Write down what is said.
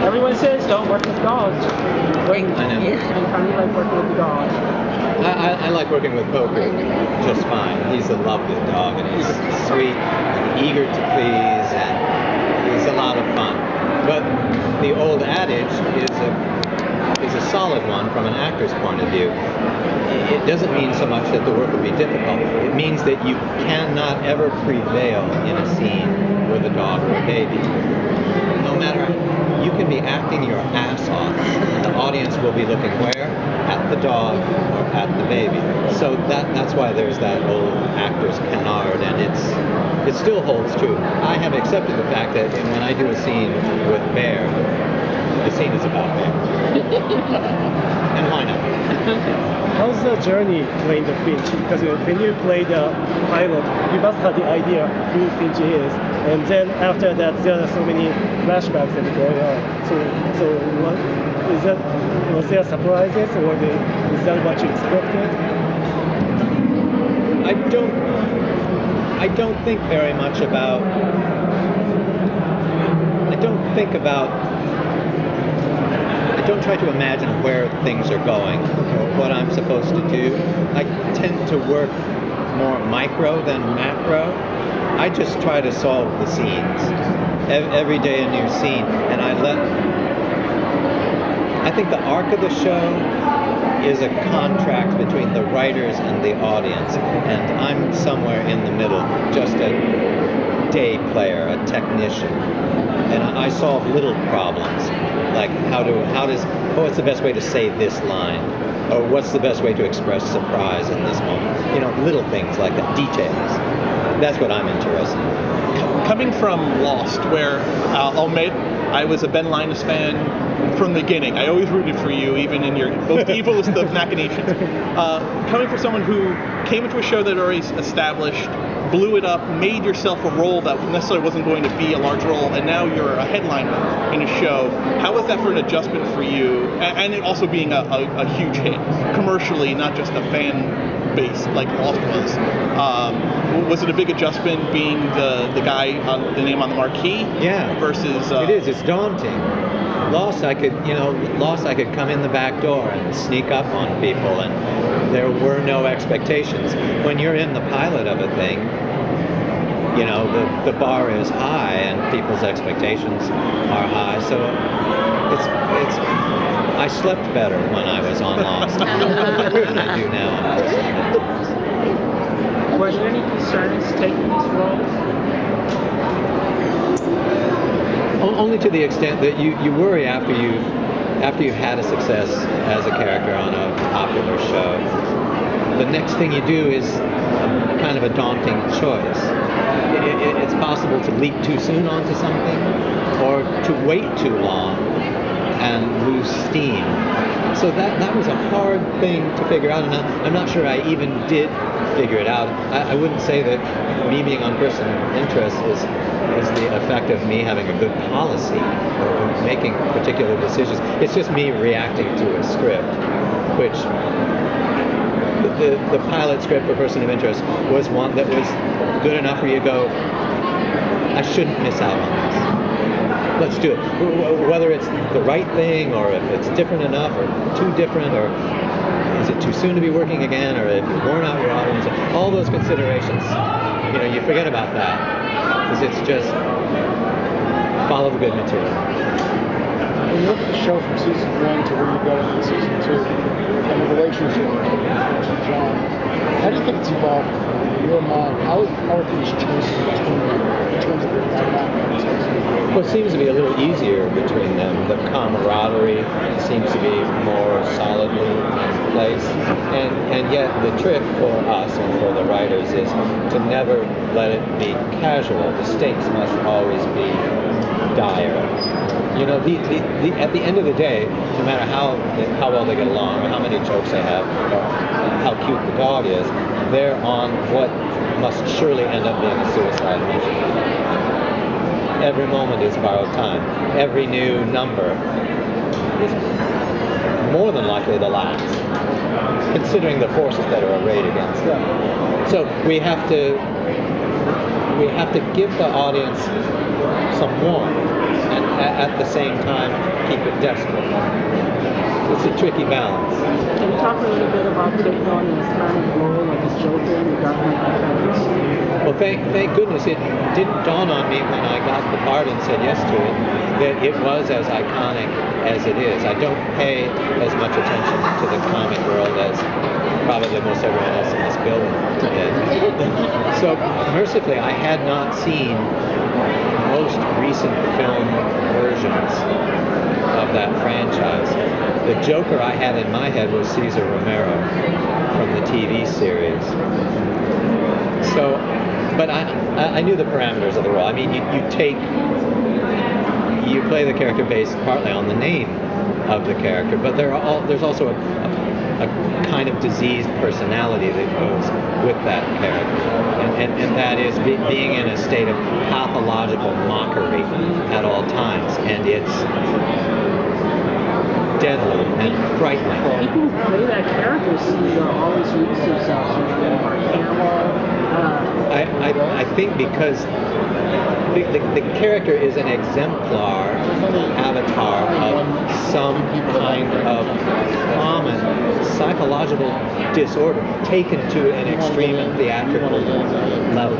Everyone says don't work with dogs. I know. And how do you like working with the dog? I like working with Poker just fine. He's a lovely dog, and he's sweet, and eager to please, and he's a lot of fun. But the old adage is a solid one from an actor's point of view. It doesn't mean so much that the work will be difficult. It means that you cannot ever prevail in a scene with a dog or a baby. No matter, you can be acting your ass off, and the audience will be looking where? At the dog or at the baby. So that's why there's that old actor's canard, and it still holds true. I have accepted the fact that when I do a scene with Bear, the scene is about Bear. And why not? How's the journey playing the Finch? Because when you play the pilot, you must have the idea who Finch is, and then after that, there are so many flashbacks that are going on. So what is that? Was there surprises, or is that what you expected? I don't think very much about. I don't try to imagine where things are going or what I'm supposed to do. I tend to work more micro than macro. I just try to solve the scenes. Every day a new scene, and I think the arc of the show is a contract between the writers and the audience, and I'm somewhere in the middle, just a day player, a technician. And I solve little problems, like what's the best way to say this line, or what's the best way to express surprise in this moment. Little things like that, details. That's what I'm interested in. Coming from Lost, where I'll admit I was a Ben Linus fan from the beginning. I always rooted for you, even in your most evilest of machinations. Coming from someone who came into a show that already established, blew it up, made yourself a role that necessarily wasn't going to be a large role, and now you're a headliner in a show. How was that for an adjustment for you? And it also being a huge hit commercially, not just a fan base like Lost was. Was it a big adjustment being the guy, the name on the marquee? Yeah. Versus it is. It's daunting. Lost, I could come in the back door and sneak up on people, and there were no expectations. When you're in the pilot of a thing, the bar is high and people's expectations are high. So I slept better when I was on Lost than I do now on Person of Interest. Were there any concerns taking this role? Only to the extent that you worry after you've had a success as a character on a popular show. The next thing you do is kind of a daunting choice. It's possible to leap too soon onto something, or to wait too long and lose steam. So that was a hard thing to figure out, and I'm not sure I even did figure it out. I wouldn't say that me being on Person of Interest is the effect of me having a good policy or making particular decisions. It's just me reacting to a script, which the pilot script for Person of Interest was one that was good enough where you go, I shouldn't miss out on this. Let's do it. Whether it's the right thing, or if it's different enough, or too different, or is it too soon to be working again, or if you've worn out your audience, all those considerations, you forget about that, because it's just follow the good material. When you look at the show from season 1 to where you go into season 2, and the relationship between Finch and John, how do you think it's evolved in your mind? How are things changing between them in terms of their dynamic? Well, it seems to be a little easier between them. The camaraderie seems to be more solidly in place. And yet the trick for us and for the writers is to never let it be casual. The stakes must always be dire. At the end of the day, no matter how well they get along, or how many jokes they have, or how cute the dog is, they're on what must surely end up being a suicide mission. Every moment is borrowed time. Every new number is more than likely the last, considering the forces that are arrayed against them. So we have to give the audience some warmth, and at the same time keep it desperate. It's a tricky balance. Can you talk a little bit about taking on the Hispanic role of the Joker in the Dark Knight Returns? Well, thank goodness it didn't dawn on me when I got the part and said yes to it that it was as iconic as it is. I don't pay as much attention to the comic world as probably most everyone else in this building did. So mercifully, I had not seen most recent film versions of that franchise. The Joker I had in my head was Cesar Romero from the TV series. So, but I knew the parameters of the role. I mean, you play the character based partly on the name of the character, but there's also a kind of diseased personality that goes with that character, and that is being in a state of pathological mockery at all times, and it's deadly and frightening. People who play that character seem to always use themselves. Mark Hamill. I think because the character is an exemplar avatar of some kind of common psychological disorder taken to an extreme and theatrical level.